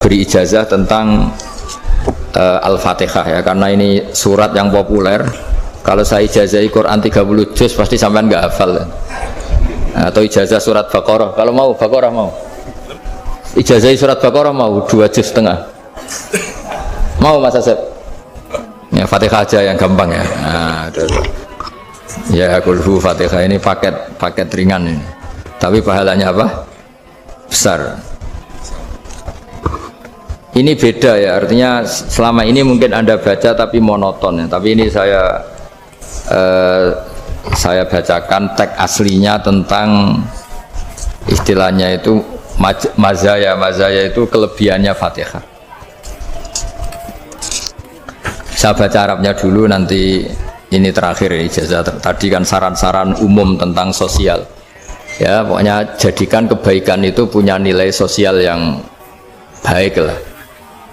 beri ijazah tentang Al-Fatihah ya, karena ini surat yang populer. Kalau saya ijazahi Quran 30 juz pasti sampean nggak hafal ya. Atau ijazah surat Baqarah, kalau mau Baqarah mau ijazahi surat Baqarah mau 2 juz setengah mau Mas Asep ya, Fatihah aja yang gampang ya. Nah, ya kulhu Fatihah ini paket ringan ini, tapi pahalanya apa? Besar. Ini beda ya, artinya selama ini mungkin Anda baca tapi monoton ya. Tapi ini saya bacakan teks aslinya tentang istilahnya itu mazaya itu kelebihannya Fatihah. Saya baca Arabnya dulu, nanti ini terakhir ijazah. Tadi kan saran-saran umum tentang sosial ya, pokoknya jadikan kebaikan itu punya nilai sosial yang baik lah.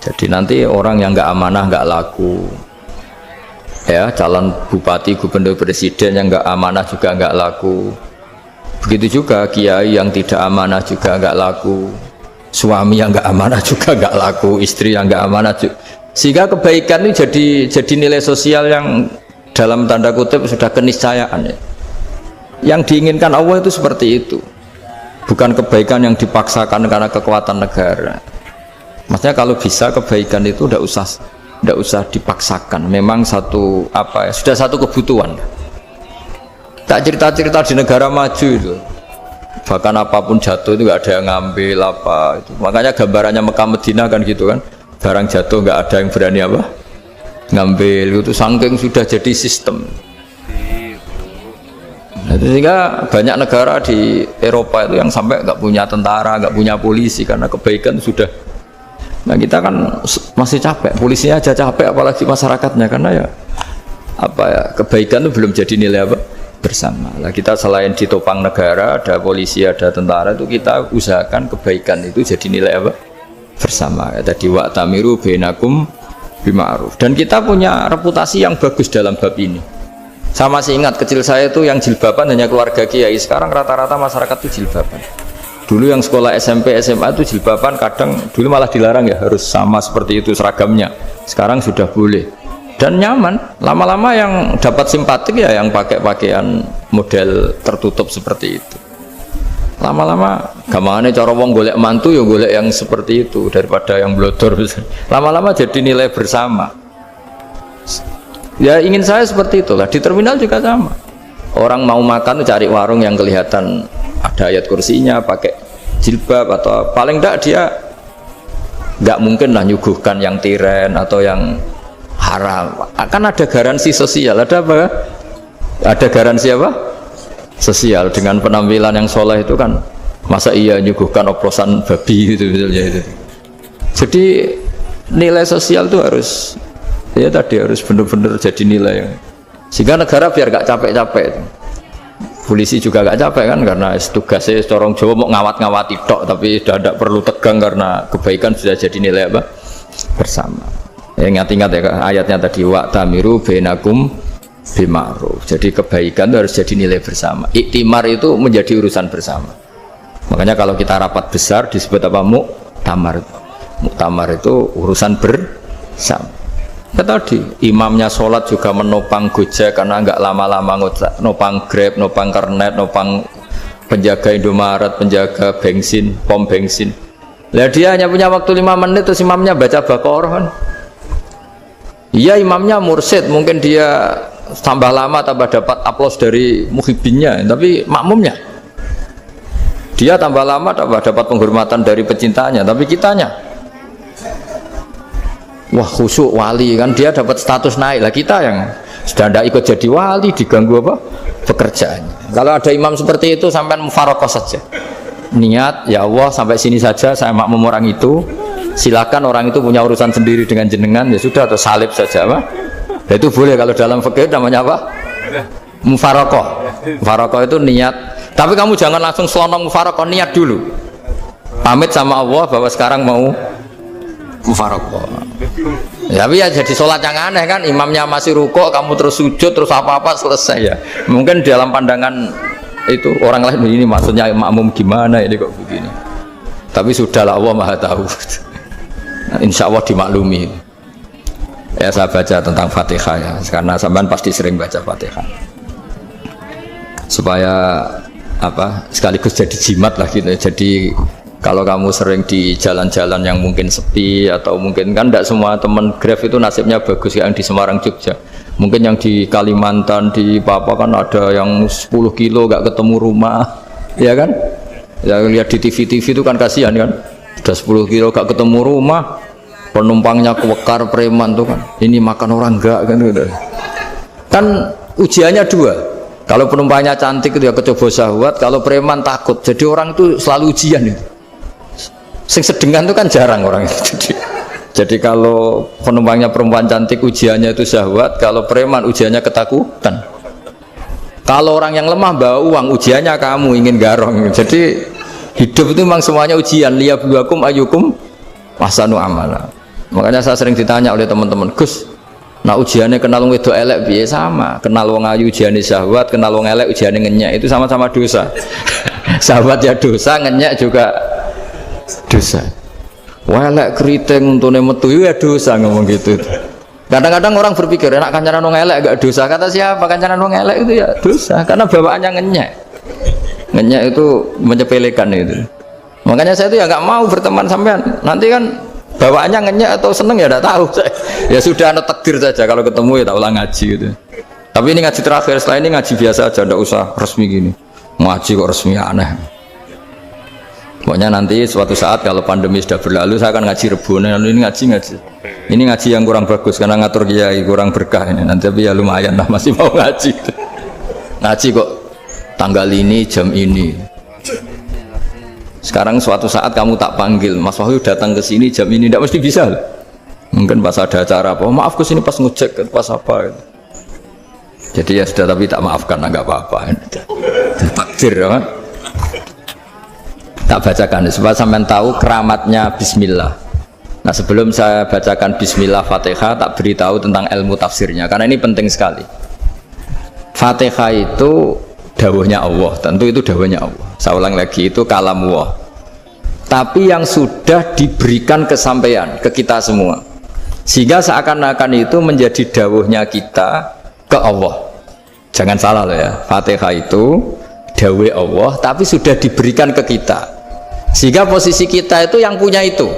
Jadi nanti orang yang nggak amanah nggak laku ya, calon bupati, gubernur, presiden yang nggak amanah juga nggak laku. Begitu juga kiai yang tidak amanah juga nggak laku, suami yang nggak amanah juga nggak laku, istri yang nggak amanah juga. Sehingga kebaikan ini jadi nilai sosial yang dalam tanda kutip sudah keniscayaan ya. Yang diinginkan Allah itu seperti itu, bukan kebaikan yang dipaksakan karena kekuatan negara. Maksudnya kalau bisa kebaikan itu tidak usah dipaksakan. Memang satu apa ya, sudah satu kebutuhan. Tak cerita-cerita di negara maju itu, bahkan apapun jatuh itu nggak ada yang ngambil apa itu. Makanya gambarannya Mekah Medina kan gitu kan, barang jatuh nggak ada yang berani apa ngambil itu, saking sudah jadi sistem. Nah, sehingga banyak negara di Eropa itu yang sampai nggak punya tentara, nggak punya polisi karena kebaikan sudah. Nah kita kan masih capek, polisinya aja capek apalagi masyarakatnya, karena ya apa ya, kebaikan itu belum jadi nilai apa bersama. Nah kita selain ditopang negara, ada polisi, ada tentara, itu kita usahakan kebaikan itu jadi nilai apa bersama. Ya, tadi wa'tamiru bainakum bima'ruf. Dan kita punya reputasi yang bagus dalam bab ini. Saya masih ingat kecil saya itu yang jilbaban hanya keluarga kiai. Sekarang rata-rata masyarakat itu jilbaban. Dulu yang sekolah SMP, SMA itu jilbaban kadang dulu malah dilarang ya, harus sama seperti itu seragamnya. Sekarang sudah boleh dan nyaman. Lama-lama yang dapat simpatik ya yang pakai pakaian model tertutup seperti itu. Lama-lama gamane cara wong golek mantu ya golek yang seperti itu daripada yang blodor. Lama-lama jadi nilai bersama. Ya ingin saya seperti itulah. Di terminal juga sama. Orang mau makan cari warung yang kelihatan ada ayat kursinya, pakai jilbab, atau paling tidak dia nggak mungkin lah nyuguhkan yang tiren atau yang haram. Akan ada garansi sosial. Ada apa? Ada garansi apa? Sosial. Dengan penampilan yang soleh itu kan, masa iya nyuguhkan oplosan babi gitu misalnya itu. Jadi nilai sosial itu harus ya tadi harus benar-benar jadi nilai, sehingga negara biar gak capek-capek itu. Polisi juga gak capek kan, karena tugasnya corong Jawa mau ngawat-ngawati tok, tapi sudah tidak perlu tegang karena kebaikan sudah jadi nilai apa bersama. Ya, ingat-ingat ya ayatnya tadi, wa'tamiru bainakum bima'ruf. Jadi kebaikan itu harus jadi nilai bersama. Iktimar itu menjadi urusan bersama. Makanya kalau kita rapat besar disebut apa? Muktamar. Muktamar itu urusan bersama. Tadi imamnya sholat juga menopang Gojek karena nggak lama-lama nopang Grab, nopang Kernet, nopang penjaga Indomaret, penjaga bensin, pom bensin. Lah dia hanya punya waktu 5 menit terus imamnya baca Baqarah kan. Iya imamnya mursyid, mungkin dia tambah lama tambah dapat aplaus dari muhibbinnya, tapi makmumnya dia tambah lama tambah dapat penghormatan dari pecintanya, tapi kitanya wah khusyuk wali kan, dia dapat status naik lah. Kita yang sudah tidak ikut jadi wali diganggu apa pekerjaannya. Kalau ada imam seperti itu sampai mufaroqah saja, niat ya Allah sampai sini saja saya makmum orang itu, silakan orang itu punya urusan sendiri dengan jenengan ya sudah, atau salib saja apa ya, itu boleh. Kalau dalam fikih namanya apa? Mufaroqah. Mufaroqah itu niat, tapi kamu jangan langsung selonong mufaroqah, niat dulu pamit sama Allah bahwa sekarang mau mufaroqah. Ya, tapi ya jadi sholat yang aneh kan, imamnya masih rukuk, kamu terus sujud, terus apa-apa selesai ya. Mungkin dalam pandangan itu orang lain ini maksudnya makmum gimana ini kok begini. Tapi sudahlah Allah Maha tahu. Insya Allah dimaklumi. Ya saya baca tentang Fatihah ya, karena sampean pasti sering baca Fatihah. Supaya apa? Sekaligus jadi jimat lah gitu. Jadi kalau kamu sering di jalan-jalan yang mungkin sepi atau mungkin kan tidak semua teman Grab itu nasibnya bagus yang di Semarang Jogja. Mungkin yang di Kalimantan di Papua kan ada yang 10 kilo gak ketemu rumah, ya kan? Ya lihat di TV-TV itu kan kasihan kan. Sudah 10 kilo gak ketemu rumah, penumpangnya kewekar preman tuh kan. Ini makan orang enggak kan gitu. Kan ujiannya dua. Kalau penumpangnya cantik itu ya kecoba syahwat, kalau preman takut. Jadi orang itu selalu ujian itu. Sing sedengan itu kan jarang orang itu. Jadi kalau penumpangnya perempuan cantik ujiannya itu syahwat, kalau preman ujiannya ketakutan. Kalau orang yang lemah bawa uang ujiannya kamu ingin garong. Jadi hidup itu memang semuanya ujian. Liyabluwakum ayyukum ahsanu amala. Makanya saya sering ditanya oleh teman-teman, Gus, nah ujiannya kenal wong wedok elek piye? Sama. Kenal wong ayu ujiannya syahwat, kenal wong elek ujiannya ngenyek, itu sama-sama dosa. Syahwat ya dosa, ngenyek juga dosa. Elek keriting untune metu ya dosa ngomong gitu. Kadang-kadang orang berpikir enak kancanan wong elek gak dosa. Kata siapa? Kancanan wong elek itu ya dosa karena bawaannya ngenyek. Ngenyek itu menyepelekan itu. Makanya saya itu ya nggak mau berteman sampean. Nanti kan bawaannya ngenyek atau seneng ya tidak tahu. Ya sudah ada takdir saja kalau ketemu ya tak ulang ngaji gitu. Tapi ini ngaji terakhir, setelah ini ngaji biasa aja, tidak usah resmi gini. Ngaji kok resmi aneh. Pokoknya nanti suatu saat kalau pandemi sudah berlalu saya akan ngaji Rebona. Ini ngaji ini ngaji yang kurang bagus karena ngatur kiai kurang berkah ini. Nanti tapi ya lumayan lah masih mau ngaji. Ngaji kok tanggal ini jam ini. Sekarang suatu saat kamu tak panggil Mas Wahyu datang ke sini jam ini tidak mesti bisa. Mungkin pas ada acara apa, maaf ke sini pas ngecek pas apa. Jadi ya sudah tapi tak maafkan enggak apa-apa. Takdir ya. Tak bacakan supaya sampean tahu keramatnya bismillah. Nah sebelum saya bacakan bismillah Fatihah tak beritahu tentang ilmu tafsirnya karena ini penting sekali. Fatihah itu dawuhnya Allah, tentu itu dawuhnya Allah. Saya ulang lagi itu kalam Allah. Tapi yang sudah diberikan kesampaian ke kita semua. Sehingga seakan-akan itu menjadi dawuhnya kita ke Allah. Jangan salah loh ya. Fatihah itu dawuh Allah tapi sudah diberikan ke kita. Sehingga posisi kita itu yang punya itu.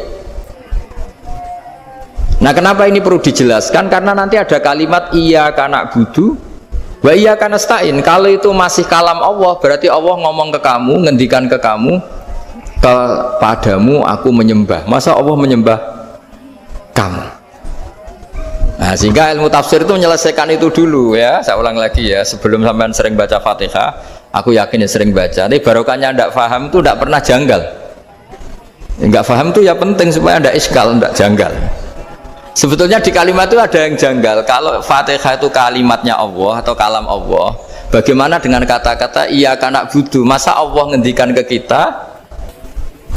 Nah kenapa ini perlu dijelaskan? Karena nanti ada kalimat iyyaka na'budu wa iyyaka nasta'in. Kalau itu masih kalam Allah berarti Allah ngomong ke kamu, ngendikan ke kamu, kepadamu aku menyembah. Masa Allah menyembah kamu? Nah sehingga ilmu tafsir itu menyelesaikan itu dulu ya. Saya ulang lagi ya, sebelum sampean sering baca Fatihah, aku yakin ya sering baca. Tapi barokahnya tidak paham itu tidak pernah janggal. Enggak paham itu ya penting supaya tidak iskal, tidak janggal. Sebetulnya di kalimat itu ada yang janggal. Kalau Fatihah itu kalimatnya Allah atau kalam Allah, bagaimana dengan kata-kata iyyaka na'budu? Masa Allah ngendikan ke kita,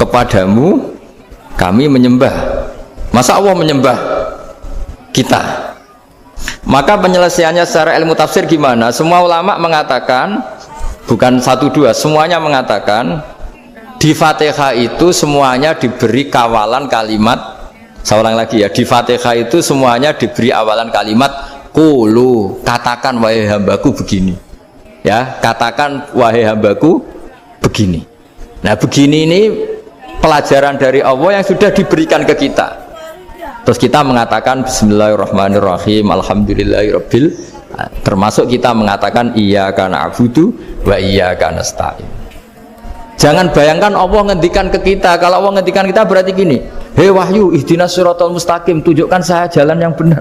kepadamu kami menyembah? Masa Allah menyembah kita? Maka penyelesaiannya secara ilmu tafsir gimana? Semua ulama mengatakan, bukan satu dua, semuanya mengatakan di Fatihah itu semuanya diberi kawalan kalimat. Saya ulang lagi ya, di Fatihah itu semuanya diberi awalan kalimat qulu, katakan wahai hambaku begini. Ya, katakan wahai hambaku begini. Nah, begini ini pelajaran dari Allah yang sudah diberikan ke kita. Terus kita mengatakan bismillahirrahmanirrahim, alhamdulillahirabbil, termasuk kita mengatakan iyyaka na'budu wa iyyaka nasta'in. Jangan bayangkan Allah ngendikan ke kita. Kalau Allah ngendikan kita berarti gini, hei Wahyu ihdinas siratal mustaqim, tunjukkan saya jalan yang benar.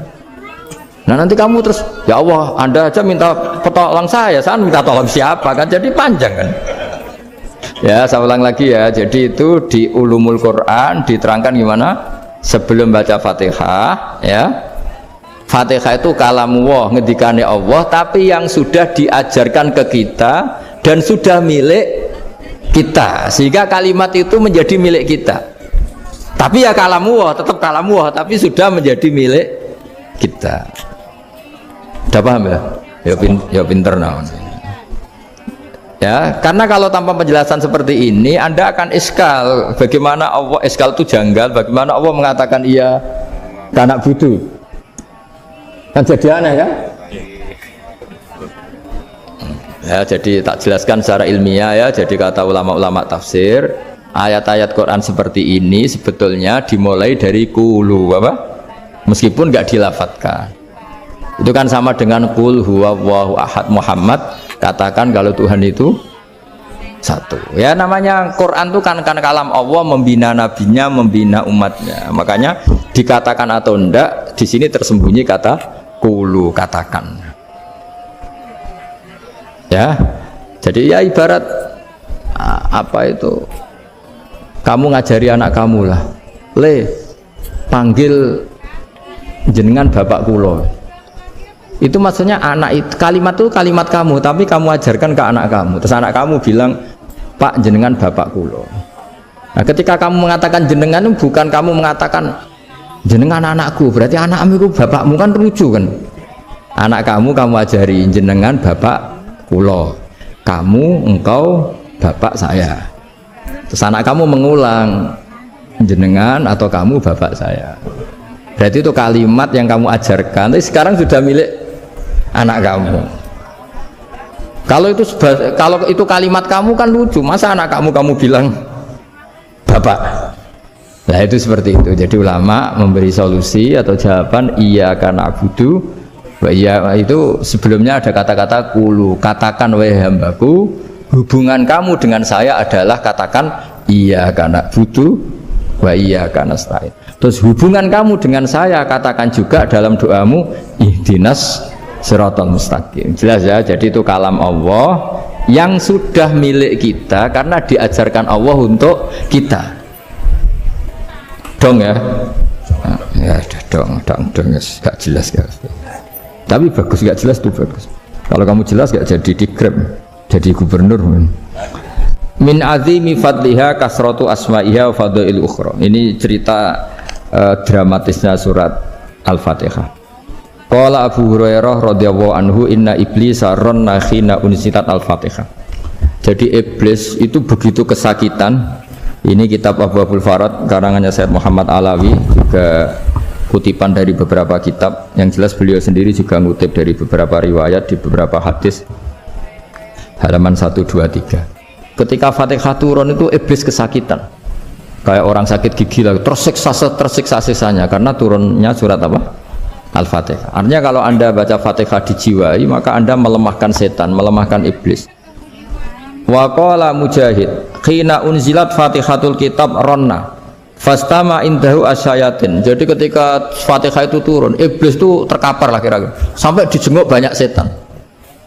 Nah nanti kamu terus, ya Allah Anda aja minta tolong saya minta tolong siapa kan, jadi panjang kan. Ya saya ulang lagi ya, jadi itu di ulumul Quran diterangkan gimana sebelum baca Fatihah ya. Fatihah itu kalamullah, ngendikannya Allah, tapi yang sudah diajarkan ke kita dan sudah milik kita, sehingga kalimat itu menjadi milik kita. Tapi ya kalamullah, tetap kalamullah, tapi sudah menjadi milik kita. Udah paham ya? Ya pinter naon. Ya, karena kalau tanpa penjelasan seperti ini Anda akan iskal. Bagaimana Allah, iskal itu janggal, bagaimana Allah mengatakan iya karena butuh. Kan jadi aneh kan? Ya, jadi tak jelaskan secara ilmiah ya. Jadi kata ulama-ulama tafsir, ayat-ayat Quran seperti ini sebetulnya dimulai dari qulu apa? Meskipun nggak dilafatkan. Itu kan sama dengan qul huwallahu ahad Muhammad, katakan kalau Tuhan itu satu. Ya namanya Quran itu kan kalam Allah, membina nabinya, membina umatnya. Makanya dikatakan atau enggak di sini tersembunyi kata qulu, katakan. Ya. Jadi ya ibarat apa itu? Kamu ngajari anak kamu lah. Le, panggil jenengan bapak kula. Itu maksudnya anak itu, kalimat itu kalimat kamu, tapi kamu ajarkan ke anak kamu. Terus anak kamu bilang, Pak jenengan bapak kulo. Nah ketika kamu mengatakan jenengan, bukan kamu mengatakan jenengan anakku, berarti anakmu itu bapakmu, kan lucu kan. Anak kamu ajari jenengan bapak kulo, kamu engkau bapak saya. Terus anak kamu mengulang jenengan atau kamu bapak saya. Berarti itu kalimat yang kamu ajarkan, tapi sekarang sudah milik anak kamu. Kalau itu kalimat kamu kan lucu, masa anak kamu bilang bapak. Nah itu seperti itu. Jadi ulama memberi solusi atau jawaban iya karena abudu. Iya itu sebelumnya ada kata-kata qulu, katakan wahai hambaku, hubungan kamu dengan saya adalah katakan iya karena abudu wa iya karena nasta'in. Terus hubungan kamu dengan saya katakan juga dalam doamu ihdinas siratal mustaqim. Jelas ya, jadi itu kalam Allah yang sudah milik kita karena diajarkan Allah untuk kita. Dong ya. Nah, ya dong gak jelas gak. Tapi bagus, gak jelas itu bagus. Kalau kamu jelas gak jadi digrab, jadi gubernur. Min azimi fadliha kasratu asma'iha wa fadail ukhra. Ini cerita dramatisnya surat Al-Fatihah. Qala Abu Hurairah radhiyallahu anhu inna iblisa ranna khina unzilat Al-Fatihah. Jadi iblis itu begitu kesakitan. Ini kitab Abu Abul Farad karangannya Syed Muhammad Alawi, juga kutipan dari beberapa kitab. Yang jelas beliau sendiri juga ngutip dari beberapa riwayat di beberapa hadis. Halaman 123. Ketika Fatihah turun itu iblis kesakitan. Kayak orang sakit gigi lah, tersiksa sisanya karena turunnya surat apa? Al-Fatihah. Artinya kalau Anda baca Fatihah dijiwai, maka Anda melemahkan setan, melemahkan iblis. Wa qala Mujahid, khina unzilat Fatihatul kitab ronna fastama indahu asyayatin. Jadi ketika Fatihah itu turun, iblis itu terkapar lah kira-kira. Sampai dijenguk banyak setan.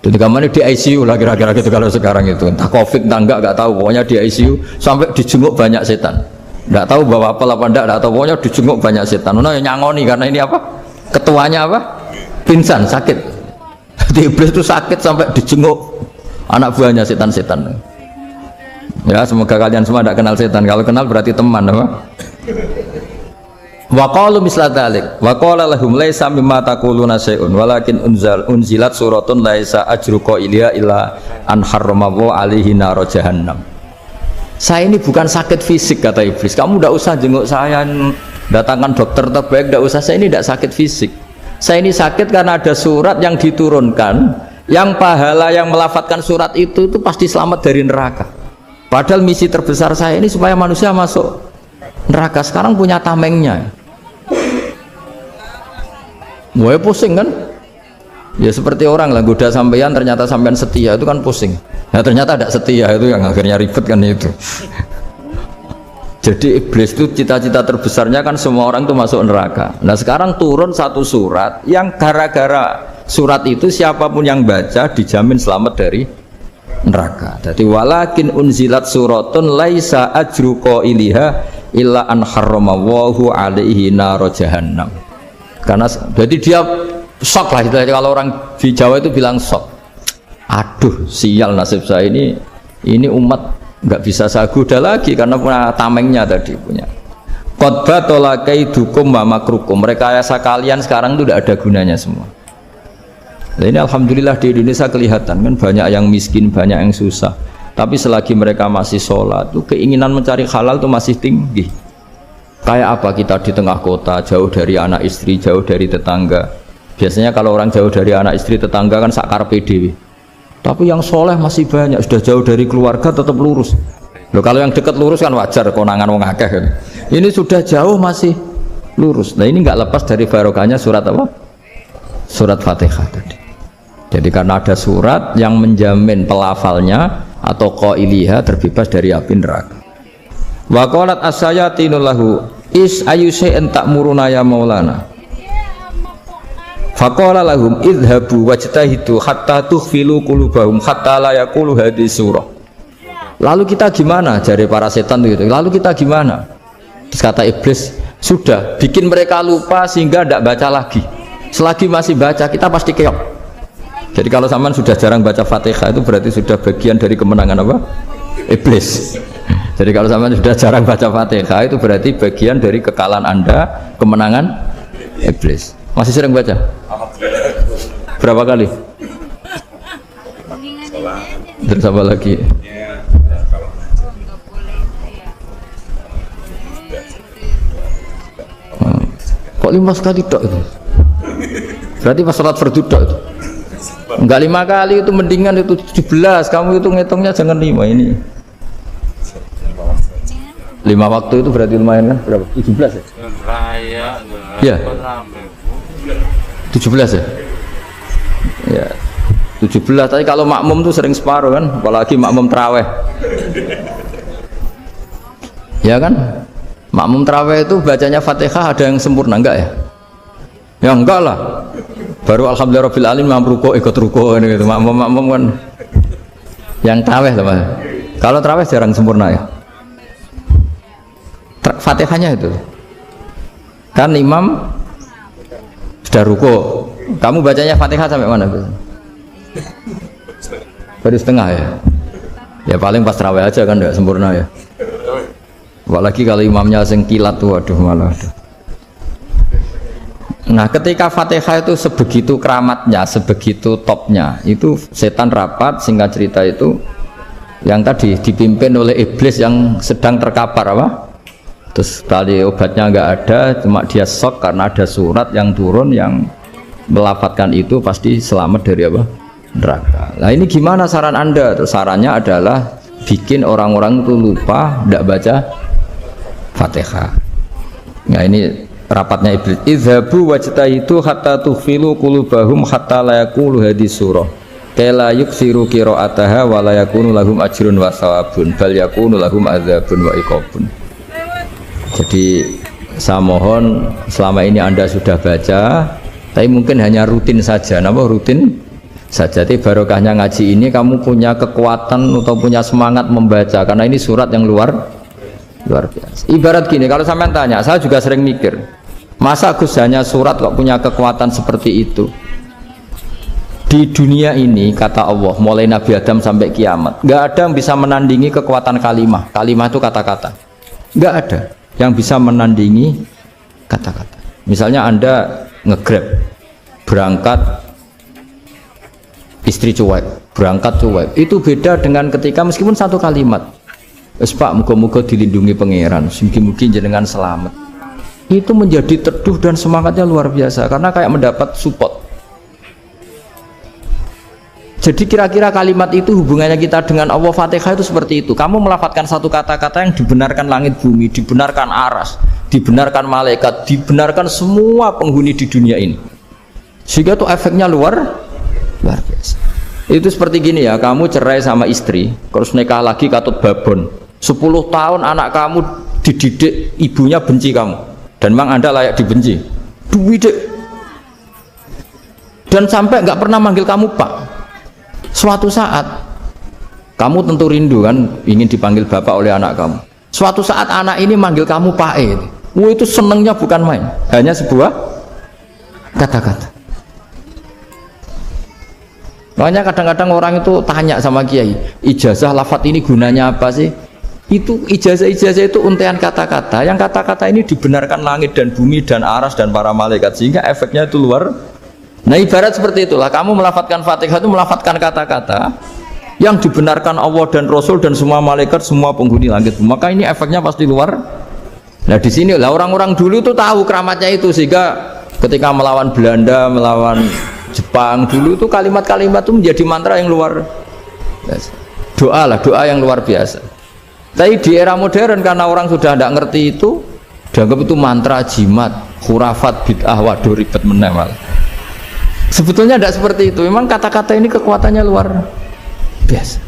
Jadi kemana di ICU lah kira-kira gitu kalau sekarang itu. Entah Covid entah enggak tahu, pokoknya di ICU sampai dijenguk banyak setan. Enggak tahu bawa apa enggak tahu, pokoknya dijenguk banyak setan. Nah nyangoni karena ini apa? Ketuanya apa? Pingsan, sakit. Jadi iblis itu sakit sampai dijenguk anak buahnya setan-setan. Ya semoga kalian semua tidak kenal setan. Kalau kenal berarti teman apa? Wa qalu misla dzalik wa qala lahum laisa mimma taquluna syai'un walakin unzilat suratun laisa ajru qailiha illa an harramahu alaihi nar jahannam. Saya ini bukan sakit fisik kata iblis. Kamu tidak usah jenguk saya, datangkan dokter terbaik, tidak usah. Saya ini tidak sakit fisik. Saya ini sakit karena ada surat yang diturunkan, yang pahala yang melafatkan surat itu pasti selamat dari neraka. Padahal misi terbesar saya ini supaya manusia masuk neraka. Sekarang punya tamengnya. Wah pusing kan? Ya seperti orang lah goda sampean, ternyata sampean setia, itu kan pusing. Nah ternyata tidak setia, itu yang akhirnya ribet kan itu. Jadi iblis itu cita-cita terbesarnya kan semua orang itu masuk neraka. Nah sekarang turun satu surat yang gara-gara surat itu siapapun yang baca dijamin selamat dari neraka. Jadi walakin unzilat suratun laisa ajru qailiha illa an harramahu alaihi nar jahannam. Karena jadi dia shock lah, kalau orang di Jawa itu bilang shock. Aduh sial nasib saya ini umat nggak bisa saya goda lagi karena punya tamengnya tadi punya. Qad batala kaidukum wa makrukum. Rekayasa kalian sekarang itu tidak ada gunanya semua. Nah, ini alhamdulillah di Indonesia kelihatan kan banyak yang miskin, banyak yang susah. Tapi selagi mereka masih sholat, tuh keinginan mencari halal tuh masih tinggi. Kayak apa kita di tengah kota, jauh dari anak istri, jauh dari tetangga. Biasanya kalau orang jauh dari anak istri, tetangga kan sakar PDW. Tapi yang soleh masih banyak, sudah jauh dari keluarga tetap lurus. Loh, kalau yang dekat lurus kan wajar, konangan wong akeh kan. Ini sudah jauh masih lurus. Nah ini nggak lepas dari barokahnya surat apa? Surat Fatihah tadi. Jadi karena ada surat yang menjamin pelafalnya atau qailiha terbebas dari api neraka. Wa qalat as-sayatinu lahu is ayyusai'in ta'muruna ya maulana. Faqala lahum idhabu wajtahidu hatta tukhfilu qulubahum hatta la yaqulu hadhihi surah. Lalu kita gimana? Jari para setan itu. Lalu kita gimana? Terus kata iblis, sudah bikin mereka lupa sehingga tidak baca lagi. Selagi masih baca kita pasti keok. Jadi kalau sampean sudah jarang baca Fatihah itu berarti sudah bagian dari kemenangan apa? Iblis. Jadi kalau sampean sudah jarang baca Fatihah itu berarti bagian dari kekalahan Anda, kemenangan iblis. Masih sering baca? Berapa kali? Terus apa lagi? Kok 5 kali tok itu? Berarti pas sholat fardu tok itu? Enggak 5 kali itu, mendingan itu 17. Kamu itu ngitungnya jangan 5 ini. 5 waktu itu berarti lumayan kan? Berapa? 17 ya? Ya. 17 ya? Ya. 17. Tapi kalau makmum tuh sering separuh kan? Apalagi makmum tarawih. Ya kan? Makmum tarawih itu bacanya Fatihah ada yang sempurna enggak ya? Ya enggak lah. Baru alhamdulillahirabbil alamin mampu ruko ikut ruko gitu. Makmum kan yang tarawih lah Mas. Kalau tarawih jarang sempurna ya. Fatihahnya itu. Kan imam sudah ruko. Kamu bacanya Fatihah sampai mana? Baru setengah ya. Ya paling pas tarawih aja kan enggak sempurna ya. Apalagi kalau imamnya sing kilat tuh, waduh malah. Nah ketika Fatihah itu sebegitu keramatnya, sebegitu topnya, itu setan rapat, singkat cerita itu yang tadi dipimpin oleh iblis yang sedang terkapar apa? Terus tali obatnya nggak ada, cuma dia shock karena ada surat yang turun yang melafatkan itu pasti selamat dari apa? Neraka. Nah ini gimana saran Anda? Terus sarannya adalah bikin orang-orang itu lupa, tidak baca Fatihah. Nah ini rapatnya iblis. Idhabu wajtahidu hatta tukhfilu qulubahum hatta la yaqulu hadhihi surah. Kala yuksiru qira'ataha wa la yakunu lahum ajrun wa thawabun bal yakunu lahum adzabun wa iqabun. Jadi saya mohon selama ini Anda sudah baca, tapi mungkin hanya rutin saja. Napa rutin saja? Tapi barokahnya ngaji ini kamu punya kekuatan atau punya semangat membaca karena ini surat yang luar biasa. Ibarat gini, kalau sampean tanya, saya juga sering mikir, masa Gus hanya surat kok punya kekuatan seperti itu? Di dunia ini kata Allah, mulai Nabi Adam sampai kiamat, nggak ada yang bisa menandingi kekuatan kalimah. Kalimah itu kata-kata. Nggak ada yang bisa menandingi kata-kata. Misalnya Anda nge-grab, berangkat istri cuek, berangkat cuek. Itu beda dengan ketika meskipun satu kalimat. Wes Pak, muga-muga dilindungi pangeran, mungkin jenengan selamat. Itu menjadi teduh dan semangatnya luar biasa karena kayak mendapat support. Jadi kira-kira kalimat itu hubungannya kita dengan Allah, Fatihah itu seperti itu. Kamu melafadzkan satu kata-kata yang dibenarkan langit bumi, dibenarkan aras, dibenarkan malaikat, dibenarkan semua penghuni di dunia ini. Sehingga itu efeknya luar biasa. Itu seperti gini ya, kamu cerai sama istri, terus nikah lagi katut babon. 10 tahun anak kamu dididik, ibunya benci kamu dan memang Anda layak dibenci, dididik dan sampai nggak pernah manggil kamu Pak. Suatu saat kamu tentu rindu kan ingin dipanggil bapak oleh anak kamu. Suatu saat anak ini manggil kamu Pak itu senengnya bukan main, hanya sebuah kata-kata. Makanya kadang-kadang orang itu tanya sama kiai, ijazah lafadz ini gunanya apa sih? Itu ijazah-ijazah itu untaian kata-kata, yang kata-kata ini dibenarkan langit dan bumi dan aras dan para malaikat, sehingga efeknya itu luar Nah ibarat seperti itulah, kamu melafadzkan Fatihah itu melafadzkan kata-kata yang dibenarkan Allah dan Rasul dan semua malaikat, semua penghuni langit. Maka ini efeknya pasti luar. Nah di sini lah orang-orang dulu itu tahu keramatnya itu, sehingga ketika melawan Belanda, melawan Jepang dulu itu kalimat-kalimat itu menjadi mantra yang luar biasa. Doa lah, doa yang luar biasa. Tapi di era modern karena orang sudah tidak ngerti itu, dianggap itu mantra, jimat, khurafat, bid'ah, waduh ribet menemal. Sebetulnya tidak seperti itu. Memang kata-kata ini kekuatannya luar biasa.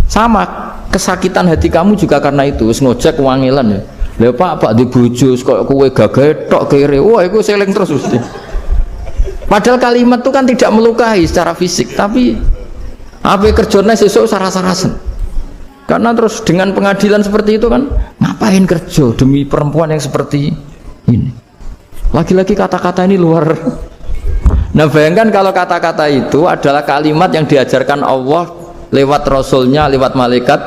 Sama kesakitan hati kamu juga karena itu. Ngojek wangilan ya. Lha Pak di bojo kok kowe gagah tok kere. Wah, iku seling terus mesti. Padahal kalimat itu kan tidak melukai secara fisik, tapi apa kerjanya sesuk saras-sarasen. Karena terus dengan pengadilan seperti itu kan, ngapain kerja demi perempuan yang seperti ini? Lagi-lagi kata-kata ini luar. Nah bayangkan kalau kata-kata itu adalah kalimat yang diajarkan Allah lewat Rasulnya, lewat malaikat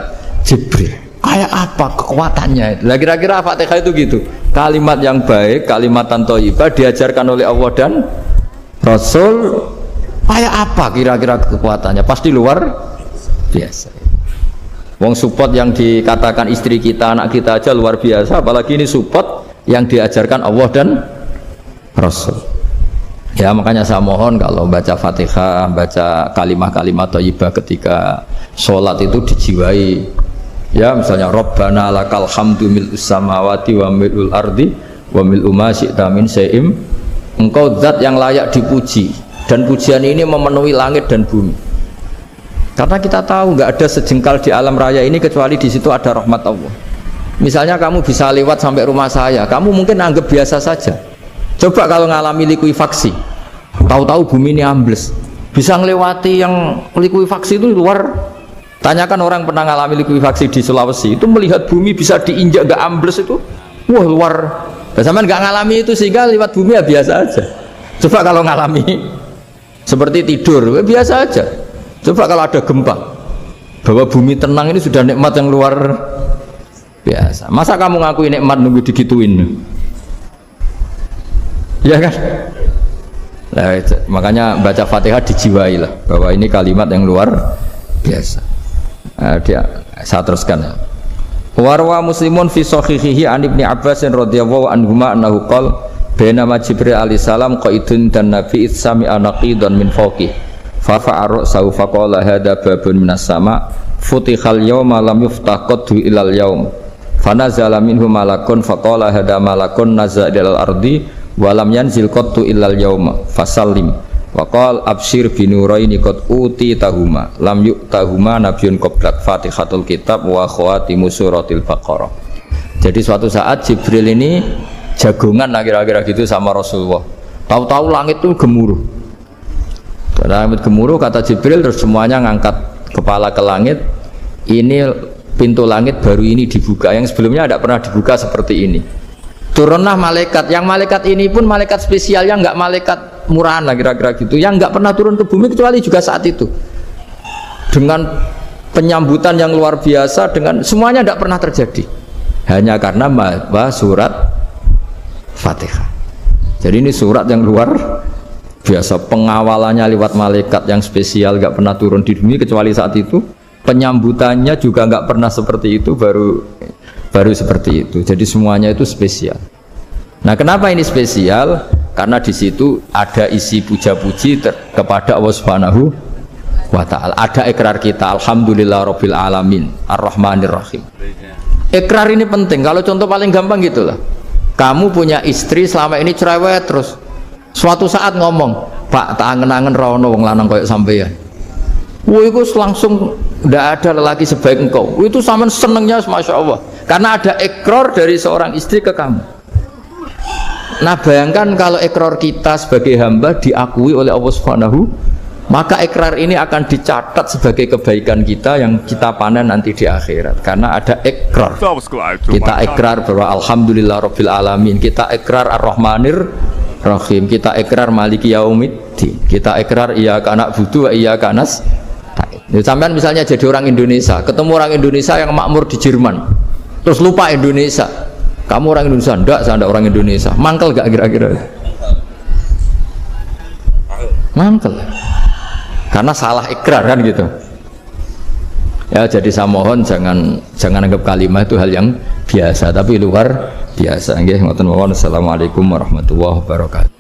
Jibril. Kayak apa kekuatannya? Lah kira-kira Fatihah itu gitu. Kalimat yang baik, kalimatan thayyibah diajarkan oleh Allah dan Rasul. Kayak apa kira-kira kekuatannya? Pasti luar biasa. Wong support yang dikatakan istri kita, anak kita aja luar biasa, apalagi ini support yang diajarkan Allah dan Rasul. Ya makanya saya mohon kalau baca Fatihah, baca kalimah-kalimah thayyibah ketika sholat itu dijiwai. Ya misalnya Rabbana lakal hamdu mil'us samawati wa mil'ul ardi wa mil'u ma syi'ta min syai'im. Engkau zat yang layak dipuji, dan pujian ini memenuhi langit dan bumi. Karena kita tahu nggak ada sejengkal di alam raya ini kecuali di situ ada rahmat Allah. Misalnya kamu bisa lewat sampai rumah saya, kamu mungkin anggap biasa saja. Coba kalau ngalami likuifaksi, tahu-tahu bumi ini ambles, bisa ngelewati yang likuifaksi itu luar. Tanyakan orang pernah ngalami likuifaksi di Sulawesi, itu melihat bumi bisa diinjak nggak ambles itu, wah luar. Zaman nggak ngalami itu sehingga lewat bumi ya biasa aja. Coba kalau ngalami seperti tidur, ya biasa aja. Coba kalau ada gempa, bahwa bumi tenang ini sudah nikmat yang luar biasa. Masa kamu ngakui nikmat nunggu digituin? Ya kan? Nah, makanya baca Fatihah dijiwai lah bahwa ini kalimat yang luar biasa. Saya teruskan ya. Warwa Muslimun fi sahihihi an Ibnu Abbas radhiyallahu anhuma annahu qala bainama Jibril alaihi salam qaidun dan Nabi itsami anaqidan min fawqi fa fa'ara saufa qala hadza babun minas sama futihal yawma lam yuftah qaddu ilal yaum fa nazala minhu malakun fa qala hadza malakun nazala ilal ardi wa lam yanzil qaddu ilal yauma fasallim wa qala absyir binuraini qad uti tahuma lam yu'tahuma nabiyyun qablak Fatihatul kitab wa khawatimu suratil baqarah. Jadi suatu saat Jibril ini jagongan lah kira-kira gitu sama Rasulullah. Tahu-tahu langit itu gemuruh. Langit gemuruh kata Jibril, terus semuanya ngangkat kepala ke langit. Ini pintu langit baru ini dibuka, yang sebelumnya tidak pernah dibuka seperti ini. Turunlah malaikat, yang malaikat ini pun malaikat spesial, yang nggak malaikat murahan lah kira-kira gitu, yang nggak pernah turun ke bumi kecuali juga saat itu, dengan penyambutan yang luar biasa, dengan semuanya tidak pernah terjadi, hanya karena surat Fatihah. Jadi ini surat yang luar biasa, pengawalannya lewat malaikat yang spesial, nggak pernah turun di bumi kecuali saat itu, penyambutannya juga nggak pernah seperti itu, baru seperti itu. Jadi semuanya itu spesial. Nah kenapa ini spesial? Karena di situ ada isi puja-puji kepada Allah Subhanahu wa Ta'ala. Ada ikrar kita, alhamdulillah rabbil alamin ar-rahmanir rahim. Ikrar ini penting. Kalau contoh paling gampang gitulah, kamu punya istri selama ini cerewet, terus suatu saat ngomong, Pak tak angen-angen rawono wong lanang koyo sampeyan. Wah itu langsung tidak ada lelaki sebaik engkau. Itu sama senengnya, masya Allah, karena ada ikrar dari seorang istri ke kamu. Nah bayangkan kalau ikrar kita sebagai hamba diakui oleh Allah Subhanahu, maka ikrar ini akan dicatat sebagai kebaikan kita yang kita panen nanti di akhirat. Karena ada ikrar, kita ikrar bahwa alhamdulillah rabbil alamin, kita ikrar ar-rahmanir rahim, kita ikrar maliki yaumiddin, kita ikrar iyyaka na'budu wa iyyaka nasta'in. Sampean misalnya jadi orang Indonesia, ketemu orang Indonesia yang makmur di Jerman, terus lupa Indonesia. Kamu orang Indonesia? Enggak, saya enggak orang Indonesia. Mangkel gak kira-kira? Mangkel. Karena salah ikrar kan gitu. Ya jadi saya mohon jangan anggap kalimat itu hal yang biasa, tapi luar biasa. Nggih, ngoten mawon. Assalamualaikum warahmatullahi wabarakatuh.